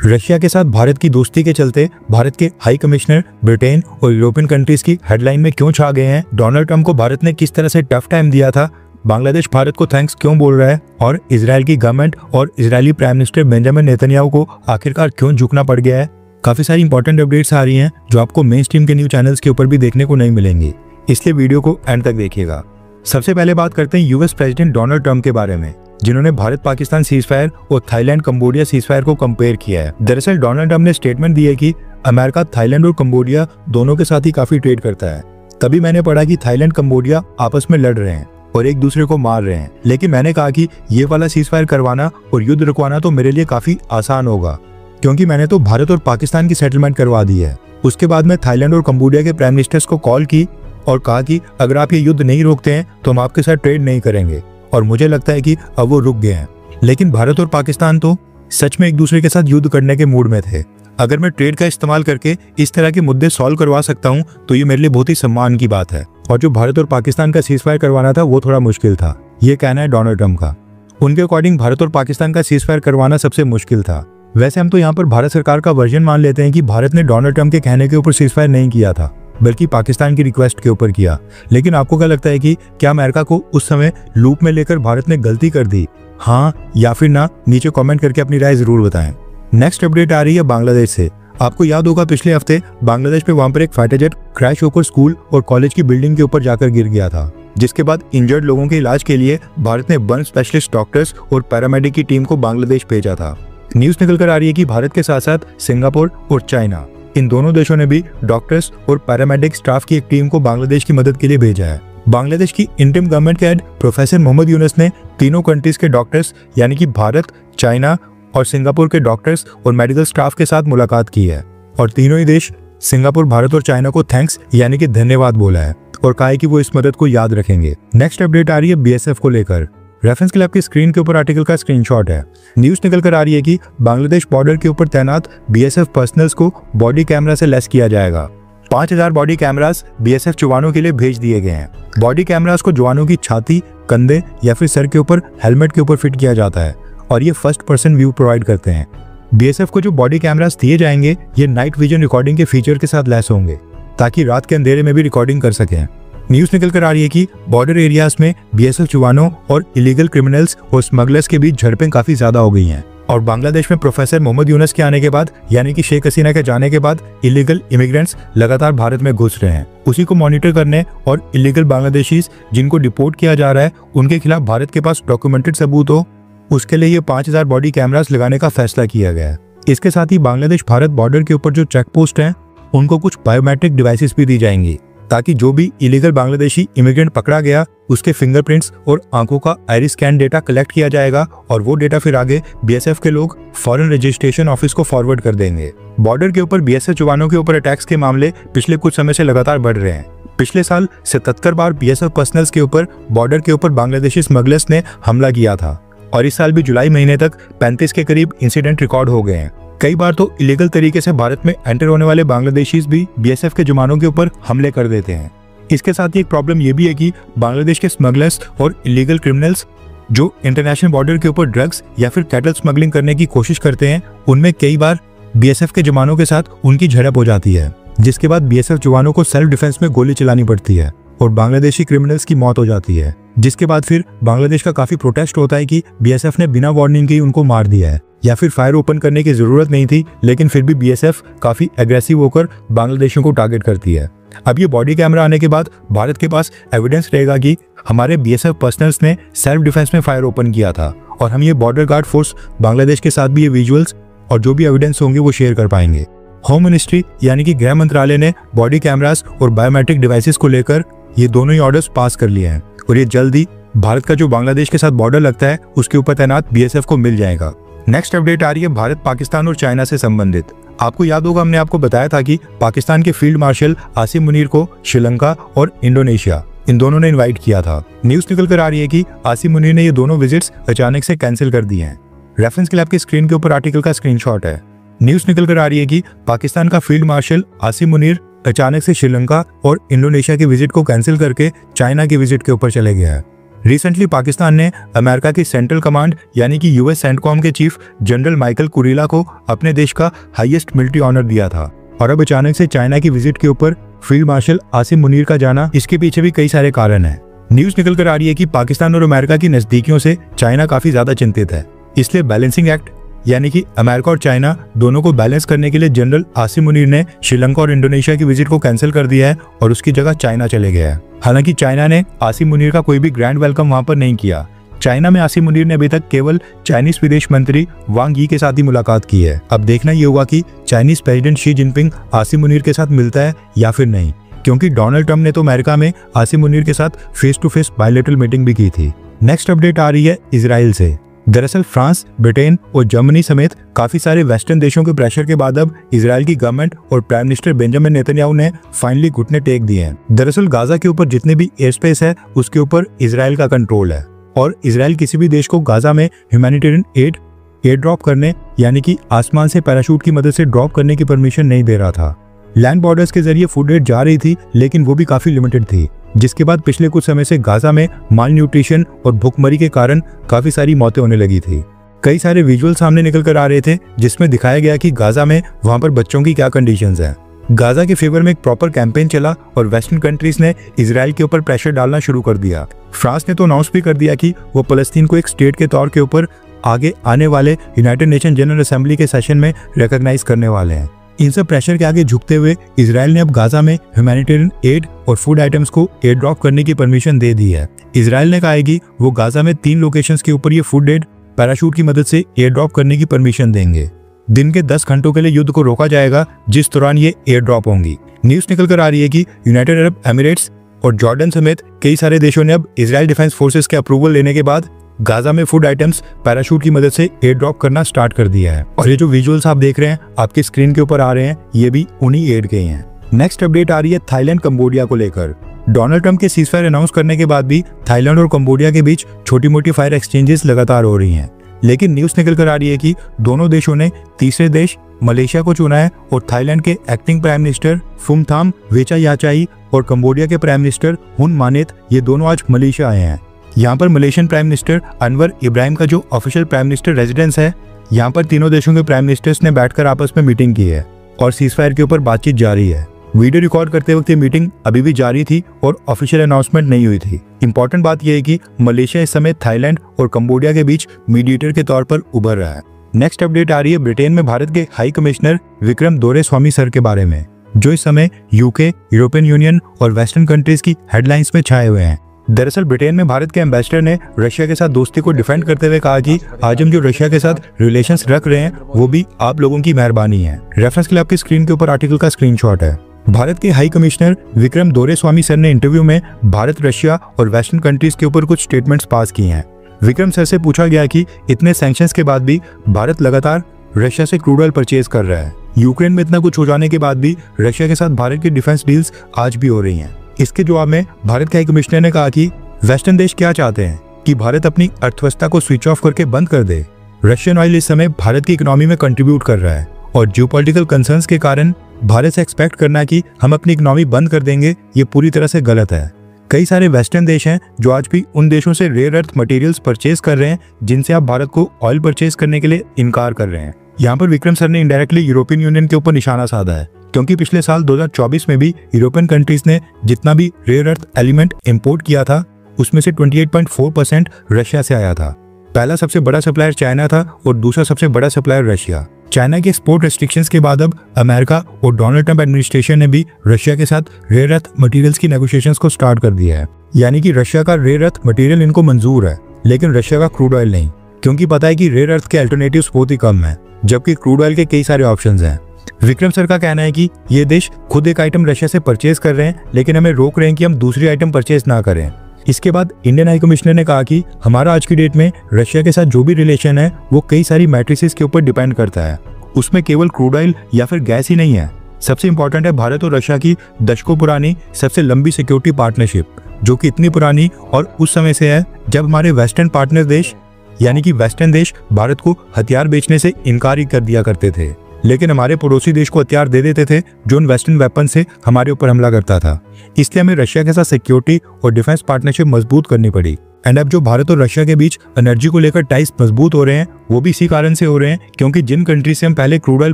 Russia के साथ भारत की दोस्ती के चलते भारत के हाई कमिश्नर ब्रिटेन और यूरोपियन कंट्रीज की हेडलाइन में क्यों छा गए हैं, डोनाल्ड ट्रंप को भारत ने किस तरह से टफ टाइम दिया था, बांग्लादेश भारत को थैंक्स क्यों बोल रहा है और इजराइल की गवर्नमेंट और Israeli prime minister Benjamin Netanyahu को आखिरकार क्यों झुकना पड़ गया है। काफी सारी इंपॉर्टेंट अपडेट्स आ रही हैं जो आपको मेन स्ट्रीम के न्यूज चैनल्स के ऊपर भी देखने को नहीं मिलेंगी, इसलिए वीडियो को एंड तक देखिएगा। सबसे पहले बात करते हैं यूएस प्रेसिडेंट डोनाल्ड ट्रंप के बारे में, जिन्होंने भारत पाकिस्तान सीजफायर और थाईलैंड कंबोडिया सीजफायर को कंपेयर किया है। दरअसल डोनाल्ड ट्रंप ने स्टेटमेंट दी है कि अमेरिका थाईलैंड और कंबोडिया दोनों के साथ ही काफी ट्रेड करता है। तभी मैंने पढ़ा कि थाईलैंड कंबोडिया आपस में लड़ रहे हैं और एक दूसरे को मार रहे हैं, लेकिन मैंने कहा कि ये वाला सीजफायर करवाना और युद्ध रुकवाना तो मेरे लिए काफी आसान होगा, क्योंकि मैंने तो भारत और पाकिस्तान की सेटलमेंट करवा दी है। उसके बाद मैं थाईलैंड और कंबोडिया के प्राइम मिनिस्टर्स को कॉल की और कहा कि अगर आप ये युद्ध नहीं रोकते हैं तो हम आपके साथ ट्रेड नहीं करेंगे, और मुझे लगता है कि अब वो रुक गए हैं। लेकिन भारत और पाकिस्तान तो सच में एक दूसरे के साथ युद्ध करने के मूड में थे। अगर मैं ट्रेड का इस्तेमाल करके इस तरह के मुद्दे सॉल्व करवा सकता हूं तो ये मेरे लिए बहुत ही सम्मान की बात है। और जो भारत और पाकिस्तान का सीजफायर करवाना था वो थोड़ा मुश्किल था, ये कहना है डोनाल्ड ट्रंप का। उनके अकॉर्डिंग भारत और पाकिस्तान का सीजफायर करवाना सबसे मुश्किल था। वैसे हम तो यहाँ पर भारत सरकार का वर्जन मान लेते हैं कि भारत ने डोनाल्ड ट्रंप के कहने के ऊपर सीजफायर नहीं किया था, बल्कि पाकिस्तान की रिक्वेस्ट के ऊपर किया। लेकिन आपको क्या लगता है कि क्या अमेरिका को उस समय लूप में लेकर भारत ने गलती कर दी? हाँ या फिर ना, नीचे कमेंट करके अपनी राय जरूर बताएं। नेक्स्ट अपडेट आ रही है बांग्लादेश से। आपको याद होगा पिछले हफ्ते बांग्लादेश में वहां पर एक फाइटर जेट क्रैश होकर स्कूल और कॉलेज की बिल्डिंग के ऊपर जाकर गिर गया था, जिसके बाद इंजर्ड लोगों के इलाज के लिए भारत ने बर्न स्पेशलिस्ट डॉक्टर्स और पैरामेडिक की टीम को बांग्लादेश भेजा था। न्यूज निकल कर आ रही है कि भारत के साथ साथ सिंगापुर और चाइना, इन दोनों देशों ने भी डॉक्टर्स और पैरामेडिक स्टाफ की एक टीम को बांग्लादेश की मदद के लिए भेजा है। बांग्लादेश की इंटरिम गवर्नमेंट के हेड प्रोफेसर मोहम्मद यूनुस ने तीनों कंट्रीज के डॉक्टर्स यानी कि भारत, चाइना और सिंगापुर के डॉक्टर्स और मेडिकल स्टाफ के साथ मुलाकात की है, और तीनों ही देश सिंगापुर, भारत और चाइना को थैंक्स यानी कि धन्यवाद बोला है और कहा है कि वो इस मदद को याद रखेंगे। नेक्स्ट अपडेट आ रही है बीएसएफ को लेकर। रेफरेंस के लिए आपकी स्क्रीन के ऊपर आर्टिकल का स्क्रीनशॉट है। न्यूज निकल कर आ रही है कि बांग्लादेश बॉर्डर के ऊपर तैनात बीएसएफ पर्सनल्स को बॉडी कैमरा से लेस किया जाएगा। 5000 बॉडी कैमरास बीएसएफ जवानों के लिए भेज दिए गए हैं। बॉडी कैमरास को जवानों की छाती, कंधे या फिर सर के ऊपर हेलमेट के ऊपर फिट किया जाता है और ये फर्स्ट पर्सन व्यू प्रोवाइड करते हैं। बीएसएफ को जो बॉडी कैमरास दिए जाएंगे ये नाइट विजन रिकॉर्डिंग के फीचर के साथ लैस होंगे, ताकि रात के अंधेरे में भी रिकॉर्डिंग कर सकें। न्यूज निकल कर आ रही है कि बॉर्डर एरियाज में बीएसएफ जवानों और इलीगल क्रिमिनल्स और स्मगलर्स के बीच झड़पें काफी ज्यादा हो गई हैं, और बांग्लादेश में प्रोफेसर मोहम्मद यूनुस के आने के बाद यानी कि शेख हसीना के जाने के बाद इलीगल इमिग्रेंट्स लगातार भारत में घुस रहे हैं। उसी को मॉनिटर करने और इलीगल बांग्लादेशीज जिनको डिपोर्ट किया जा रहा है उनके खिलाफ भारत के पास डॉक्यूमेंटेड सबूत हो, उसके लिए ये 5000 बॉडी कैमरास लगाने का फैसला किया गया है। इसके साथ ही बांग्लादेश भारत बॉर्डर के ऊपर जो चेक पोस्ट हैं उनको कुछ बायोमेट्रिक डिवाइसेस भी दी जाएंगी, ताकि जो भी इलीगल बांग्लादेशी इमिग्रेंट पकड़ा गया उसके फिंगरप्रिंट्स और आंखों का आइरिस स्कैन डेटा कलेक्ट किया जाएगा, और वो डेटा फिर आगे बीएसएफ के लोग फॉरेन रजिस्ट्रेशन ऑफिस को फॉरवर्ड कर देंगे। बॉर्डर के ऊपर बीएसएफ जवानों के ऊपर अटैक्स के मामले पिछले कुछ समय से लगातार बढ़ रहे हैं। पिछले साल 77 बार बीएसएफ पर्सनल्स के ऊपर बॉर्डर के ऊपर बांग्लादेशी स्मगलर्स ने हमला किया था, और इस साल भी जुलाई महीने तक 35 के करीब इंसिडेंट रिकॉर्ड हो गए हैं। कई बार तो इलीगल तरीके से भारत में एंटर होने वाले बांग्लादेशीज भी बीएसएफ के जवानों के ऊपर हमले कर देते हैं। इसके साथ ही एक प्रॉब्लम ये भी है कि बांग्लादेश के स्मगलर्स और इलीगल क्रिमिनल्स जो इंटरनेशनल बॉर्डर के ऊपर ड्रग्स या फिर कैटल स्मगलिंग करने की कोशिश करते हैं, उनमें कई बार बीएसएफ के जवानों के साथ उनकी झड़प हो जाती है, जिसके बाद बीएसएफ जवानों को सेल्फ डिफेंस में गोली चलानी पड़ती है और बांग्लादेशी क्रिमिनल्स की मौत हो जाती है, जिसके बाद फिर बांग्लादेश का काफी प्रोटेस्ट होता है कि बीएसएफ ने बिना वार्निंग के ही उनको मार दिया है, या फिर फायर ओपन करने की जरूरत नहीं थी, लेकिन फिर भी बीएसएफ काफी एग्रेसिव होकर बांग्लादेशियों को टारगेट करती है। अब ये बॉडी कैमरा आने के बाद भारत के पास एविडेंस रहेगा कि हमारे बीएसएफ पर्सनल्स ने सेल्फ डिफेंस में फायर ओपन किया था, और हम ये बॉर्डर गार्ड फोर्स बांग्लादेश के साथ भी ये विजुअल्स और जो भी एविडेंस होंगे वो शेयर कर पाएंगे। होम मिनिस्ट्री यानी कि गृह मंत्रालय ने बॉडी कैमरास और बायोमेट्रिक डिवाइसेस को लेकर ये दोनों ही ऑर्डर्स पास कर लिए हैं, और ये जल्द ही भारत का जो बांग्लादेश के साथ बॉर्डर लगता है उसके ऊपर तैनात बीएसएफ को मिल जाएगा। नेक्स्ट अपडेट आ रही है भारत, पाकिस्तान और चाइना से संबंधित। आपको याद होगा हमने आपको बताया था कि पाकिस्तान के फील्ड मार्शल आसिम मुनीर को श्रीलंका और इंडोनेशिया इन दोनों ने इनवाइट किया था। न्यूज निकल कर आ रही है कि आसिम मुनीर ने ये दोनों विजिट्स अचानक से कैंसिल कर दिए हैं। रेफरेंस के लिए आपकी स्क्रीन के ऊपर आर्टिकल का स्क्रीनशॉट है। न्यूज निकल कर आ रही है कि पाकिस्तान का फील्ड मार्शल आसिम मुनीर अचानक से श्रीलंका और इंडोनेशिया की विजिट को कैंसिल करके चाइना की विजिट के ऊपर चले गया है। रिसेंटली पाकिस्तान ने अमेरिका की सेंट्रल कमांड यानी कि यूएस सेंटकॉम के चीफ जनरल माइकल कुरीला को अपने देश का हाईएस्ट मिलिट्री ऑनर दिया था। और अब अचानक से चाइना की विजिट के ऊपर फील्ड मार्शल आसिम मुनीर का जाना, इसके पीछे भी कई सारे कारण हैं। न्यूज निकल कर आ रही है कि पाकिस्तान और अमेरिका की नजदीकियों से चाइना काफी ज्यादा चिंतित है, इसलिए बैलेंसिंग एक्ट यानी कि अमेरिका और चाइना दोनों को बैलेंस करने के लिए जनरल आसिम मुनीर ने श्रीलंका और इंडोनेशिया की विजिट को कैंसिल कर दिया है और उसकी जगह चाइना चले गया है। हालांकि चाइना ने आसिम मुनीर का कोई भी ग्रैंड वेलकम वहां पर नहीं किया। चाइना में आसिम मुनीर ने अभी तक केवल चाइनीज विदेश मंत्री वांग यी के साथ ही मुलाकात की है। अब देखना ये होगा कि Chinese president Xi Jinping Asim Munir के साथ मिलता है या फिर नहीं, क्योंकि डोनाल्ड ट्रंप ने तो अमेरिका में आसिम मुनीर के साथ face to face bilateral meeting भी की थी। नेक्स्ट अपडेट आ रही है इजराइल से। दरअसल फ्रांस, ब्रिटेन और जर्मनी समेत काफी सारे वेस्टर्न देशों के प्रेशर के बाद अब इजराइल की गवर्नमेंट और प्राइम मिनिस्टर बेंजामिन नेतन्याहू ने फाइनली घुटने टेक दिए हैं। दरअसल गाजा के ऊपर जितने भी एयर स्पेस है उसके ऊपर इजराइल का कंट्रोल है और इजराइल किसी भी देश को गाजा में ह्यूमैनिटेरियन एयर ड्रॉप करने यानी कि आसमान से पैराशूट की मदद से ड्रॉप करने की परमिशन नहीं दे रहा था। लैंड बॉर्डर्स के जरिए फूड एड जा रही थी, लेकिन वो भी काफी लिमिटेड थी, जिसके बाद पिछले कुछ समय से गाजा में माल न्यूट्रिशन और भूखमरी के कारण काफी सारी मौतें होने लगी थी। कई सारे विजुअल सामने निकल कर आ रहे थे जिसमें दिखाया गया कि गाजा में वहां पर बच्चों की क्या कंडीशंस हैं। गाजा के फेवर में एक प्रॉपर कैंपेन चला और वेस्टर्न कंट्रीज ने इजराइल के ऊपर प्रेशर डालना शुरू कर दिया। फ्रांस ने तो अनाउंस भी कर दिया कि वो फलस्तीन को एक स्टेट के तौर के ऊपर आगे आने वाले यूनाइटेड नेशन जनरल असेंबली के सेशन में रिकॉग्नाइज करने वाले हैं। इन सब प्रेशर के आगे झुकते हुए इजराइल ने अब गाजा में ह्यूमैनिटेरियन एड और फूड आइटम्स को एयर ड्रॉप करने की परमिशन दे दी है। इजराइल ने कहा है कि वो गाजा में 3 लोकेशंस के ऊपर ये फूड एड पैराशूट की मदद से एयर ड्रॉप करने की परमिशन देंगे। दिन के 10 घंटों के लिए युद्ध को रोका जाएगा, जिस दौरान ये एयर ड्रॉप होंगी। न्यूज निकल कर आ रही है कि यूनाइटेड अरब एमिरेट्स और जॉर्डन समेत कई सारे देशों ने अब इजराइल डिफेंस फोर्सेस के अप्रूवल लेने के बाद गाजा में फूड आइटम्स पैराशूट की मदद से एयर ड्रॉप करना स्टार्ट कर दिया है। और ये जो विजुअल्स आप देख रहे हैं आपकी स्क्रीन के ऊपर आ रहे हैं, ये भी उन्हीं एड के हैं। नेक्स्ट अपडेट आ रही है थाईलैंड कंबोडिया को लेकर। डोनाल्ड ट्रंप के सीजफायर अनाउंस करने के बाद भी थाईलैंड और कंबोडिया के बीच छोटी मोटी फायर एक्सचेंजेस लगातार हो रही हैं, लेकिन न्यूज निकल कर आ रही है कि दोनों देशों ने तीसरे देश मलेशिया को चुना है और थाईलैंड के एक्टिंग प्राइम मिनिस्टर फुमथाम वेचायाचाई और कंबोडिया के प्राइम मिनिस्टर हुन मानेत ये दोनों आज मलेशिया आए हैं। यहाँ पर Malaysian prime minister Anwar Ibrahim का जो ऑफिशियल प्राइम मिनिस्टर रेजिडेंस है, यहाँ पर तीनों देशों के प्राइम मिनिस्टर्स ने बैठकर आपस में मीटिंग की है और सीजफायर के ऊपर बातचीत जारी है। वीडियो रिकॉर्ड करते वक्त ये मीटिंग अभी भी जारी थी और ऑफिशियल अनाउंसमेंट नहीं हुई थी। इंपॉर्टेंट बात यह है कि मलेशिया इस समय थाईलैंड और कंबोडिया के बीच मीडिएटर के तौर पर उभर रहा है। नेक्स्ट अपडेट आ रही है ब्रिटेन में भारत के हाई कमिश्नर विक्रम दोरेस्वामी सर के बारे में, जो इस समय यूके, यूरोपियन यूनियन और वेस्टर्न कंट्रीज की हेडलाइंस में छाए हुए हैं। दरअसल ब्रिटेन में भारत के एम्बेसडर ने रशिया के साथ दोस्ती को डिफेंड करते हुए कहा कि आज हम जो रशिया के साथ रिलेशंस रख रहे हैं वो भी आप लोगों की मेहरबानी है। रेफरेंस के लिए आपकी स्क्रीन के ऊपर आर्टिकल का स्क्रीनशॉट है। भारत के हाई कमिश्नर विक्रम दोरेस्वामी सर ने इंटरव्यू में भारत, रशिया और वेस्टर्न कंट्रीज के ऊपर कुछ स्टेटमेंट्स पास किए हैं। विक्रम सर से पूछा गया कि इतने सैंक्शंस के बाद भी भारत लगातार रशिया से क्रूड ऑयल परचेज कर रहा है। यूक्रेन में इतना कुछ हो जाने के बाद भी रशिया के साथ भारत की डिफेंस डील्स आज भी हो रही हैं। इसके जवाब में भारत के हाई कमिश्नर ने कहा कि वेस्टर्न देश क्या चाहते हैं कि भारत अपनी अर्थव्यवस्था को स्विच ऑफ करके बंद कर दे। रशियन ऑयल इस समय भारत की इकोनॉमी में कंट्रीब्यूट कर रहा है और जियोपॉलिटिकल कंसर्न्स के कारण भारत से एक्सपेक्ट करना कि हम अपनी इकोनॉमी बंद कर देंगे, ये पूरी तरह से गलत है। कई सारे वेस्टर्न देश हैं जो आज भी उन देशों से रेयर अर्थ मटेरियल्स परचेज कर रहे हैं जिनसे आप भारत को ऑयल परचेज करने के लिए इनकार कर रहे हैं। यहाँ पर विक्रम सर ने इनडायरेक्टली यूरोपियन यूनियन के ऊपर निशाना साधा है, क्योंकि पिछले साल 2024 में भी यूरोपियन कंट्रीज ने जितना भी रेयर अर्थ एलिमेंट इंपोर्ट किया था उसमें से 28.4% रशिया से आया था। पहला सबसे बड़ा सप्लायर चाइना था और दूसरा सबसे बड़ा सप्लायर रशिया। चाइना के एक्सपोर्ट रेस्ट्रिक्शंस के बाद अब अमेरिका और डोनाल्ड ट्रंप एडमिनिस्ट्रेशन ने भी रशिया के साथ रेयर अर्थ मटेरियल्स की नेगोशिएशंस को स्टार्ट कर दिया है। यानी कि रशिया का रेयर अर्थ मटेरियल इनको मंजूर है, लेकिन रशिया का क्रूड ऑयल नहीं, क्योंकि पता है कि रेयर अर्थ के अल्टरनेटिव्स बहुत ही कम है, जबकि क्रूड ऑयल के कई सारे ऑप्शंस हैं। विक्रम सर का कहना है कि ये देश खुद एक आइटम रशिया से परचेज कर रहे हैं, लेकिन हमें रोक रहे हैं कि हम दूसरी आइटम परचेज ना करें। इसके बाद इंडियन हाई कमिश्नर ने कहा कि हमारा आज की डेट में रशिया के साथ जो भी रिलेशन है वो कई सारी मैट्रिसेस के ऊपर डिपेंड करता है, उसमें केवल क्रूड ऑयल या फिर गैस ही नहीं है। सबसे इंपॉर्टेंट है भारत और रशिया की दशकों पुरानी सबसे लंबी सिक्योरिटी पार्टनरशिप, जो कि इतनी पुरानी और उस समय से है जब हमारे वेस्टर्न पार्टनर देश यानी कि वेस्टर्न देश भारत को हथियार बेचने से इनकार ही कर दिया करते थे, लेकिन हमारे पड़ोसी देश को हथियार दे देते थे जो उन वेस्टर्न वेपन से हमारे ऊपर हमला करता था। इसलिए हमें रशिया के साथ सिक्योरिटी और डिफेंस पार्टनरशिप मजबूत करनी पड़ी। एंड अब जो भारत और रशिया के बीच एनर्जी को लेकर टाइज मजबूत हो रहे हैं वो भी इसी कारण से हो रहे हैं क्योंकि जिन कंट्री से हम पहले क्रूड ऑयल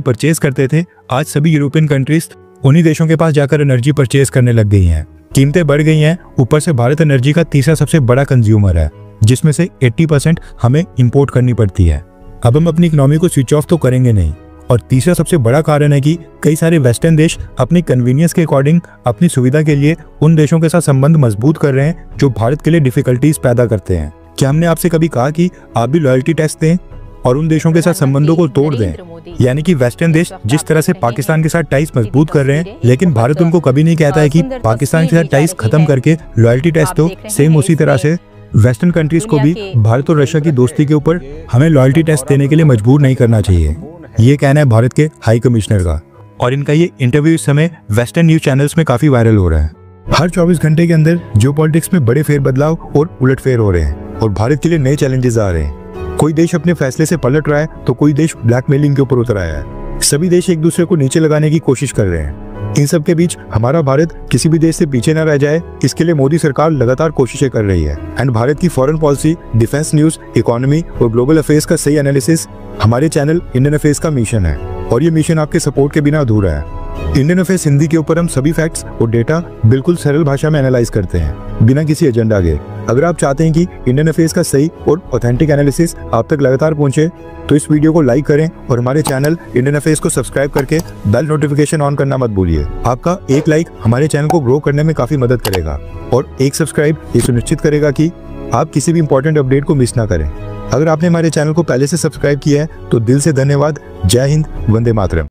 परचेज करते थे, आज सभी यूरोपियन कंट्रीज उन्हीं देशों के पास जाकर एनर्जी परचेज करने लग गई हैं। कीमतें बढ़ गई हैं, ऊपर से भारत एनर्जी का तीसरा सबसे बड़ा कंज्यूमर है, जिसमें से 80% हमें इंपोर्ट करनी पड़ती है। अब हम अपनी इकोनॉमी को स्विच ऑफ तो करेंगे नहीं। और तीसरा सबसे बड़ा कारण है कि कई सारे वेस्टर्न देश अपनी कन्वीनियंस के अकॉर्डिंग अपनी सुविधा के लिए उन देशों के साथ संबंध मजबूत कर रहे हैं जो भारत के लिए डिफिकल्टीज पैदा करते हैं। क्या हमने आपसे कभी कहा कि आप भी लॉयल्टी टेस्ट दें और उन देशों के साथ संबंधों को तोड़ दें? यानी कि वेस्टर्न देश जिस तरह से पाकिस्तान के साथ टाइज मजबूत कर रहे हैं, लेकिन भारत उनको कभी नहीं कहता है कि पाकिस्तान के साथ टाइज खत्म करके लॉयल्टी टेस्ट दो। सेम उसी तरह से वेस्टर्न कंट्रीज को भी भारत और रशिया की दोस्ती के ऊपर हमें लॉयल्टी टेस्ट देने के लिए मजबूर नहीं करना चाहिए। ये कहना है भारत के हाई कमिश्नर का, और इनका ये इंटरव्यू इस समय वेस्टर्न न्यूज चैनल्स में काफी वायरल हो रहा है। हर 24 घंटे के अंदर जियोपॉलिटिक्स में बड़े फेरबदलाव और उलटफेर हो रहे हैं और भारत के लिए नए चैलेंजेस आ रहे हैं। कोई देश अपने फैसले से पलट रहा है तो कोई देश ब्लैकमेलिंग के ऊपर उतर आया है। सभी देश एक दूसरे को नीचे लगाने की कोशिश कर रहे हैं। इन सब के बीच हमारा भारत किसी भी देश से पीछे न रह जाए, इसके लिए मोदी सरकार लगातार कोशिशें कर रही है। एंड भारत की foreign policy, defence news, economy और ग्लोबल अफेयर्स का सही एनालिसिस हमारे चैनल इंडियन अफेयर्स का मिशन है, और ये मिशन आपके सपोर्ट के बिना अधूरा है। इंडियन अफेयर्स हिंदी के ऊपर हम सभी फैक्ट्स और डेटा बिल्कुल सरल भाषा में एनालाइज करते हैं, बिना किसी एजेंडा के। अगर आप चाहते हैं कि इंडियन अफेयर्स का सही और ऑथेंटिक एनालिसिस आप तक लगातार पहुंचे, तो इस वीडियो को लाइक करें और हमारे चैनल इंडियन अफेयर्स को सब्सक्राइब करके बेल नोटिफिकेशन ऑन करना मत भूलिए। आपका एक लाइक हमारे चैनल को ग्रो करने में काफी मदद करेगा, और एक सब्सक्राइब ये सुनिश्चित करेगा कि आप किसी भी इंपॉर्टेंट अपडेट को मिस ना करें। अगर आपने हमारे चैनल को पहले से सब्सक्राइब किया है तो दिल से धन्यवाद। जय हिंद, वंदे मातरम।